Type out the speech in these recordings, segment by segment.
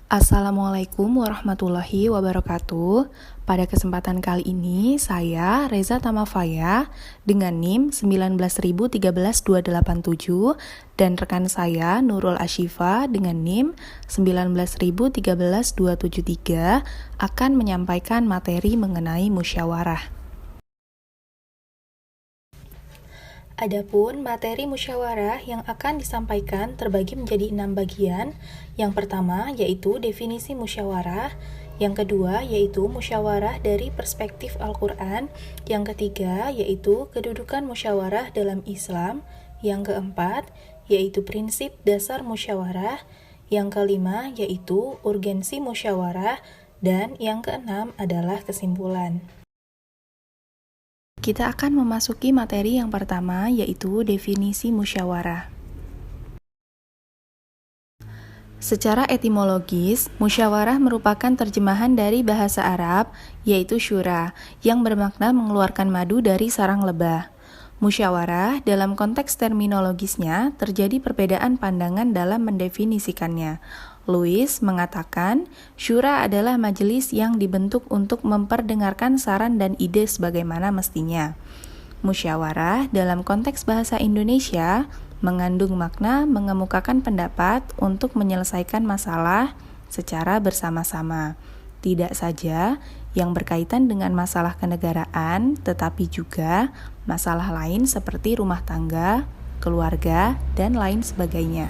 Assalamualaikum warahmatullahi wabarakatuh. Pada kesempatan kali ini, saya Reza Tamafaya dengan NIM 1913287 dan rekan saya Nurul Ashifa dengan NIM 1913273 akan menyampaikan materi mengenai musyawarah. Adapun materi musyawarah yang akan disampaikan terbagi menjadi 6 bagian. Yang pertama yaitu definisi musyawarah, yang kedua yaitu musyawarah dari perspektif Al-Quran, yang ketiga yaitu kedudukan musyawarah dalam Islam, yang keempat yaitu prinsip dasar musyawarah, yang kelima yaitu urgensi musyawarah, dan yang keenam adalah kesimpulan. Kita akan memasuki materi yang pertama, yaitu definisi musyawarah. Secara etimologis, musyawarah merupakan terjemahan dari bahasa Arab, yaitu syura, yang bermakna mengeluarkan madu dari sarang lebah. Musyawarah, dalam konteks terminologisnya, terjadi perbedaan pandangan dalam mendefinisikannya. Lewis mengatakan, syura adalah majelis yang dibentuk untuk memperdengarkan saran dan ide sebagaimana mestinya. Musyawarah dalam konteks bahasa Indonesia mengandung makna mengemukakan pendapat untuk menyelesaikan masalah secara bersama-sama. Tidak saja yang berkaitan dengan masalah kenegaraan, tetapi juga masalah lain seperti rumah tangga, keluarga, dan lain sebagainya.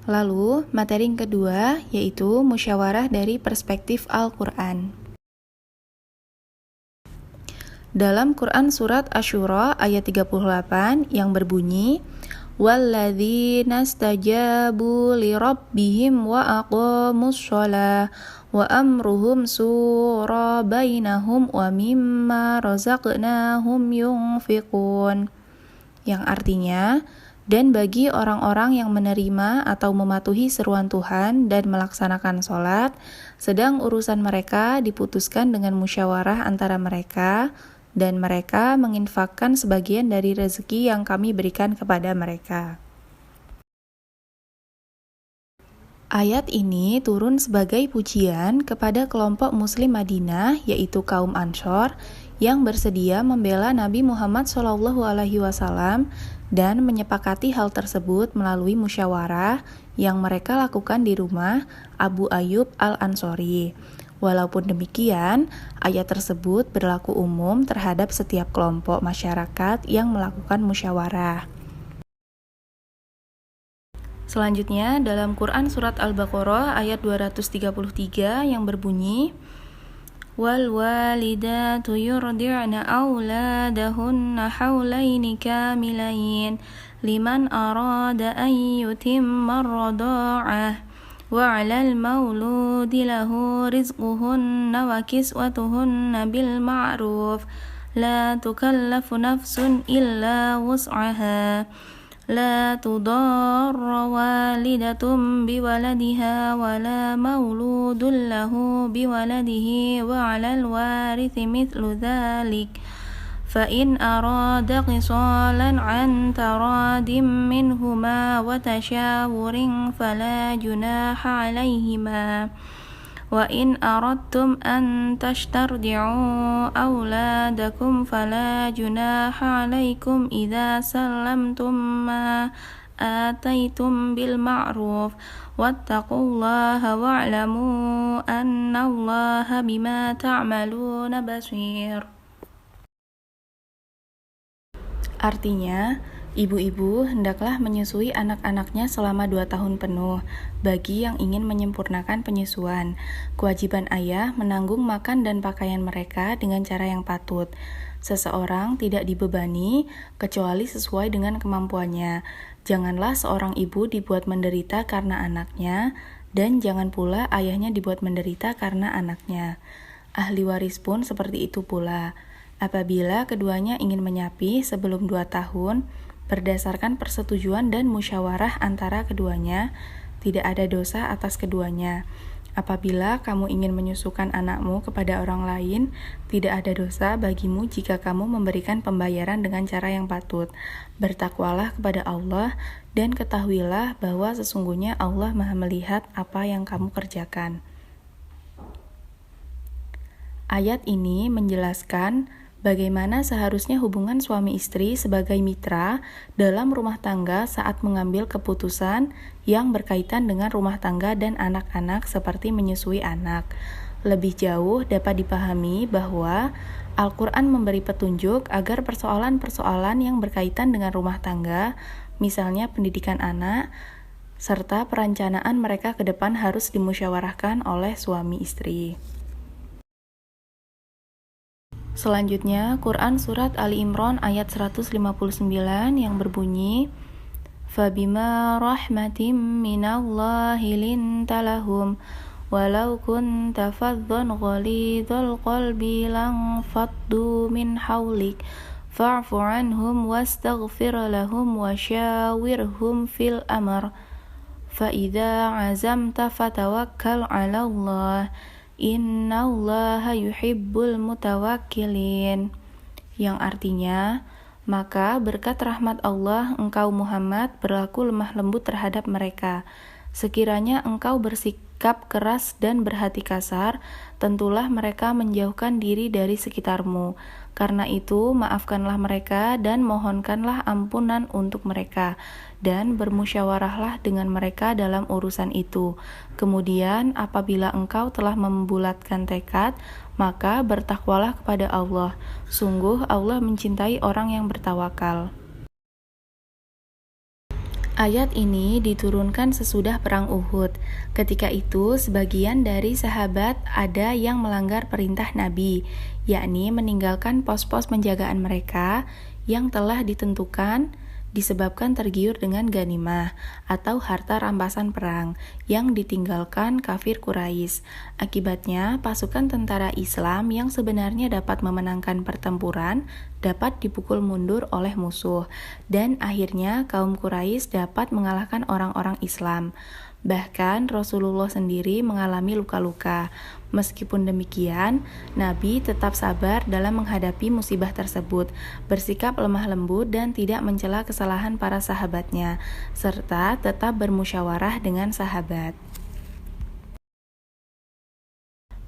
Lalu, materi yang kedua yaitu musyawarah dari perspektif Al-Quran. Dalam Quran surat Asy-Syura ayat 38 yang berbunyi, وَالَّذِينَ اسْتَجَابُوا لِرَبِّهِمْ وَأَقَامُوا الصَّلَاةَ وَأَمْرُهُمْ شُورَى بَيْنَهُمْ وَمِمَّا رَزَقْنَاهُمْ يُنْفِقُونَ, yang artinya, dan bagi orang-orang yang menerima atau mematuhi seruan Tuhan dan melaksanakan sholat, sedang urusan mereka diputuskan dengan musyawarah antara mereka, dan mereka menginfakkan sebagian dari rezeki yang kami berikan kepada mereka. Ayat ini turun sebagai pujian kepada kelompok Muslim Madinah, yaitu kaum Anshor, yang bersedia membela Nabi Muhammad SAW dan menyepakati hal tersebut melalui musyawarah yang mereka lakukan di rumah Abu Ayyub Al-Ansori. Walaupun demikian, ayat tersebut berlaku umum terhadap setiap kelompok masyarakat yang melakukan musyawarah. Selanjutnya, dalam Quran surat Al-Baqarah ayat 233 yang berbunyi, وَالْوَالِدَاتُ يُرْضِعْنَ أَوْلَادَهُنَّ حَوْلَيْنِ كَامِلَيْنِ لِمَنْ أَرَادَ أَنْ يُتِمَّ الرَّضَاعَةَ وَعَلَى الْمَوْلُودِ لَهُ رِزْقُهُنَّ وَكِسْوَتُهُنَّ بِالْمَعْرُوفِ لَا تُكَلَّفُ نَفْسٌ إِلَّا وُسْعَهَا لا تضار والدة بولدها ولا مولود له بولده وعلى الوارث مثل ذلك فإن أراد قصالا عن تراد منهما وتشاور فلا جناح عليهما وَإِنْ أَرَدْتُمْ أَنْ تَسْتَرْضِعُوا أَوْلَادَكُمْ فَلَا جُنَاحَ عَلَيْكُمْ إِذَا سَلَّمْتُمْ مَا آتَيْتُمْ بِالْمَعْرُوفِ وَاتَّقُوا اللَّهَ وَاعْلَمُوا أَنَّ اللَّهَ بِمَا تَعْمَلُونَ بَصِيرٌ. Artinya, ibu-ibu hendaklah menyusui anak-anaknya selama 2 tahun penuh. Bagi yang ingin menyempurnakan penyusuan, kewajiban ayah menanggung makan dan pakaian mereka dengan cara yang patut. Seseorang tidak dibebani kecuali sesuai dengan kemampuannya. Janganlah seorang ibu dibuat menderita karena anaknya, dan jangan pula ayahnya dibuat menderita karena anaknya. Ahli waris pun seperti itu pula. Apabila keduanya ingin menyapi sebelum 2 tahun, berdasarkan persetujuan dan musyawarah antara keduanya, tidak ada dosa atas keduanya. Apabila kamu ingin menyusukan anakmu kepada orang lain, tidak ada dosa bagimu jika kamu memberikan pembayaran dengan cara yang patut. Bertakwalah kepada Allah dan ketahuilah bahwa sesungguhnya Allah Maha melihat apa yang kamu kerjakan. Ayat ini menjelaskan bagaimana seharusnya hubungan suami istri sebagai mitra dalam rumah tangga saat mengambil keputusan yang berkaitan dengan rumah tangga dan anak-anak seperti menyusui anak. Lebih jauh dapat dipahami bahwa Al-Quran memberi petunjuk agar persoalan-persoalan yang berkaitan dengan rumah tangga, misalnya pendidikan anak, serta perencanaan mereka ke depan harus dimusyawarahkan oleh suami istri. Selanjutnya, Quran Surat Ali Imran ayat 159 yang berbunyi, فَبِمَا رَحْمَةٍ مِّنَ اللَّهِ لِنْتَ لَهُمْ وَلَوْ كُنْتَ فَظًّا غَلِيظَ الْقَلْبِ لَانفَضُّوا مِنْ حَوْلِكَ فَاعْفُ عَنْهُمْ وَاسْتَغْفِرْ لَهُمْ وَشَاوِرْهُمْ فِي الْأَمْرِ فَإِذَا عَزَمْتَ فَتَوَكَّلْ عَلَى اللَّهِ Innallaha yuhibbul mutawakkilin, yang artinya, maka berkat rahmat Allah engkau Muhammad berlaku lemah lembut terhadap mereka. Sekiranya engkau bersikap keras dan berhati kasar, tentulah mereka menjauhkan diri dari sekitarmu. Karena itu, maafkanlah mereka dan mohonkanlah ampunan untuk mereka, dan bermusyawarahlah dengan mereka dalam urusan itu. Kemudian, apabila engkau telah membulatkan tekad, maka bertakwalah kepada Allah. Sungguh Allah mencintai orang yang bertawakal. Ayat ini diturunkan sesudah perang Uhud. Ketika itu, sebagian dari sahabat ada yang melanggar perintah Nabi, yakni meninggalkan pos-pos penjagaan mereka yang telah ditentukan disebabkan tergiur dengan ganimah atau harta rampasan perang yang ditinggalkan kafir Quraisy. Akibatnya, pasukan tentara Islam yang sebenarnya dapat memenangkan pertempuran dapat dipukul mundur oleh musuh, dan akhirnya kaum Quraisy dapat mengalahkan orang-orang Islam. Bahkan Rasulullah sendiri mengalami luka-luka. Meskipun demikian, Nabi tetap sabar dalam menghadapi musibah tersebut, bersikap lemah lembut dan tidak mencela kesalahan para sahabatnya, serta tetap bermusyawarah dengan sahabat.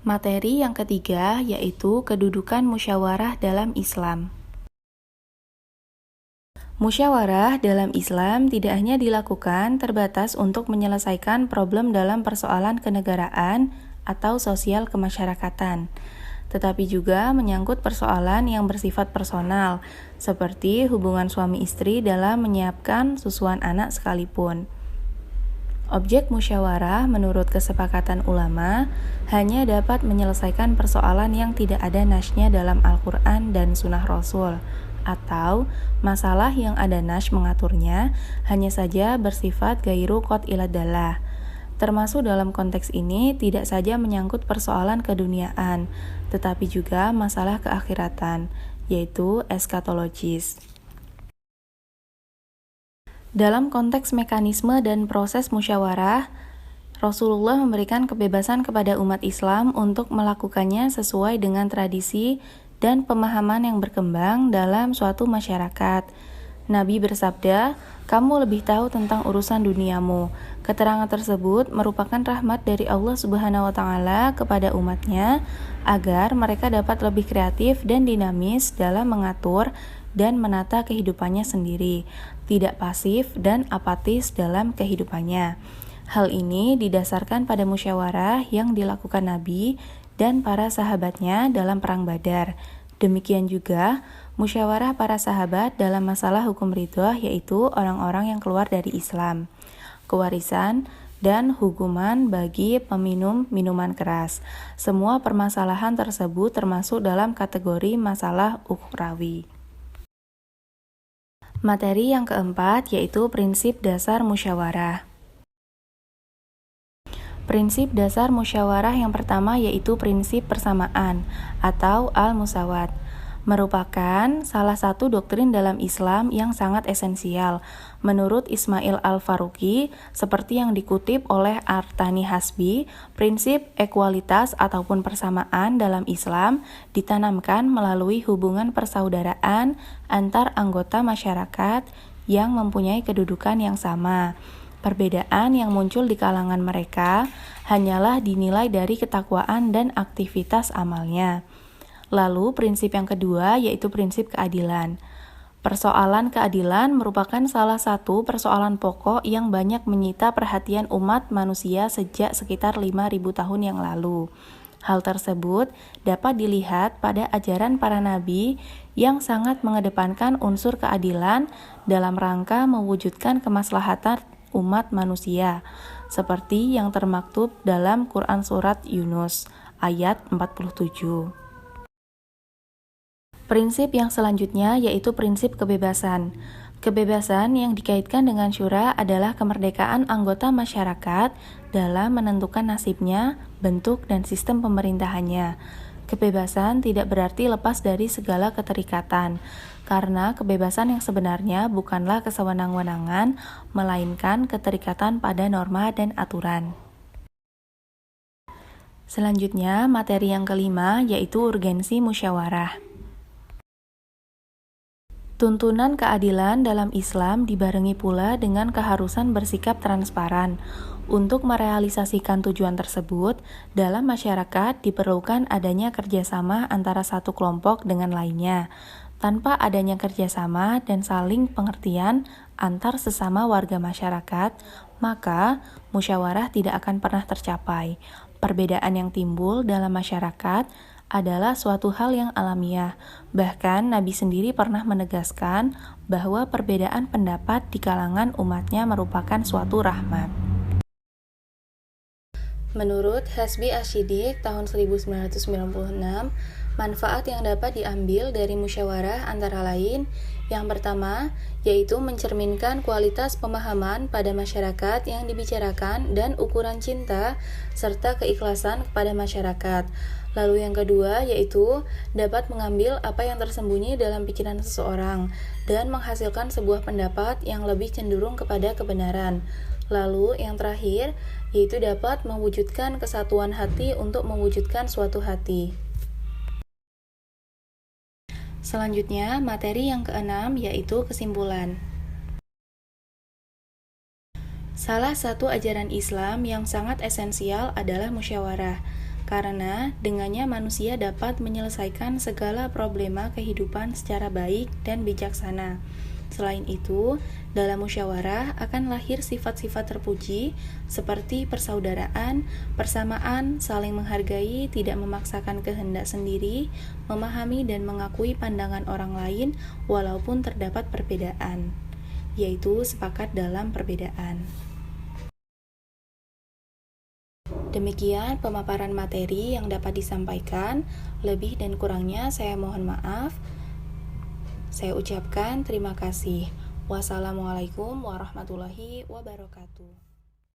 Materi yang ketiga yaitu kedudukan musyawarah dalam Islam. Musyawarah dalam Islam tidak hanya dilakukan terbatas untuk menyelesaikan problem dalam persoalan kenegaraan atau sosial kemasyarakatan, tetapi juga menyangkut persoalan yang bersifat personal, seperti hubungan suami istri dalam menyiapkan susuan anak sekalipun. Objek musyawarah menurut kesepakatan ulama hanya dapat menyelesaikan persoalan yang tidak ada nasnya dalam Al-Quran dan Sunnah Rasul, atau masalah yang ada nas mengaturnya hanya saja bersifat gairu qat'il dalah. Termasuk dalam konteks ini tidak saja menyangkut persoalan keduniaan, tetapi juga masalah keakhiratan, yaitu eskatologis. Dalam konteks mekanisme dan proses musyawarah, Rasulullah memberikan kebebasan kepada umat Islam untuk melakukannya sesuai dengan tradisi dan pemahaman yang berkembang dalam suatu masyarakat. Nabi bersabda, "Kamu lebih tahu tentang urusan duniamu." Keterangan tersebut merupakan rahmat dari Allah Subhanahu wa taala kepada umatnya agar mereka dapat lebih kreatif dan dinamis dalam mengatur dan menata kehidupannya sendiri, tidak pasif dan apatis dalam kehidupannya. Hal ini didasarkan pada musyawarah yang dilakukan Nabi dan para sahabatnya dalam perang Badar. Demikian juga musyawarah para sahabat dalam masalah hukum ridhah, yaitu orang-orang yang keluar dari Islam, kewarisan, dan hukuman bagi peminum minuman keras. Semua permasalahan tersebut termasuk dalam kategori masalah ukhrawi. Materi yang keempat yaitu prinsip dasar musyawarah. Prinsip dasar musyawarah yang pertama yaitu prinsip persamaan atau al-musawat, merupakan salah satu doktrin dalam Islam yang sangat esensial. Menurut Ismail Al-Faruqi, seperti yang dikutip oleh Artani Hasbi, prinsip ekualitas ataupun persamaan dalam Islam ditanamkan melalui hubungan persaudaraan antar anggota masyarakat yang mempunyai kedudukan yang sama. Perbedaan yang muncul di kalangan mereka hanyalah dinilai dari ketakwaan dan aktivitas amalnya. Lalu prinsip yang kedua yaitu prinsip keadilan. Persoalan keadilan merupakan salah satu persoalan pokok yang banyak menyita perhatian umat manusia sejak sekitar 5.000 tahun yang lalu. Hal tersebut dapat dilihat pada ajaran para nabi yang sangat mengedepankan unsur keadilan dalam rangka mewujudkan kemaslahatan umat manusia, seperti yang termaktub dalam Quran Surat Yunus, ayat 47. Prinsip yang selanjutnya yaitu prinsip kebebasan. Kebebasan yang dikaitkan dengan syura adalah kemerdekaan anggota masyarakat dalam menentukan nasibnya, bentuk, dan sistem pemerintahannya. Kebebasan tidak berarti lepas dari segala keterikatan, karena kebebasan yang sebenarnya bukanlah kesewenang-wenangan, melainkan keterikatan pada norma dan aturan. Selanjutnya, materi yang kelima yaitu urgensi musyawarah. Tuntunan keadilan dalam Islam dibarengi pula dengan keharusan bersikap transparan. Untuk merealisasikan tujuan tersebut, dalam masyarakat diperlukan adanya kerjasama antara satu kelompok dengan lainnya. Tanpa adanya kerjasama dan saling pengertian antar sesama warga masyarakat, maka musyawarah tidak akan pernah tercapai. Perbedaan yang timbul dalam masyarakat adalah suatu hal yang alamiah. Bahkan Nabi sendiri pernah menegaskan bahwa perbedaan pendapat di kalangan umatnya merupakan suatu rahmat. Menurut Hasbi Asy-Syidiq tahun 1996, manfaat yang dapat diambil dari musyawarah antara lain, yang pertama, yaitu mencerminkan kualitas pemahaman pada masyarakat yang dibicarakan dan ukuran cinta serta keikhlasan kepada masyarakat. Lalu yang kedua, yaitu dapat mengambil apa yang tersembunyi dalam pikiran seseorang dan menghasilkan sebuah pendapat yang lebih cenderung kepada kebenaran. Lalu yang terakhir, yaitu dapat mewujudkan kesatuan hati untuk mewujudkan suatu hati. Selanjutnya, materi yang keenam yaitu kesimpulan. Salah satu ajaran Islam yang sangat esensial adalah musyawarah, karena dengannya manusia dapat menyelesaikan segala problema kehidupan secara baik dan bijaksana. Selain itu, dalam musyawarah akan lahir sifat-sifat terpuji seperti persaudaraan, persamaan, saling menghargai, tidak memaksakan kehendak sendiri, memahami dan mengakui pandangan orang lain walaupun terdapat perbedaan, yaitu sepakat dalam perbedaan. Demikian pemaparan materi yang dapat disampaikan. Lebih dan kurangnya saya mohon maaf. Saya ucapkan terima kasih. Wassalamualaikum warahmatullahi wabarakatuh.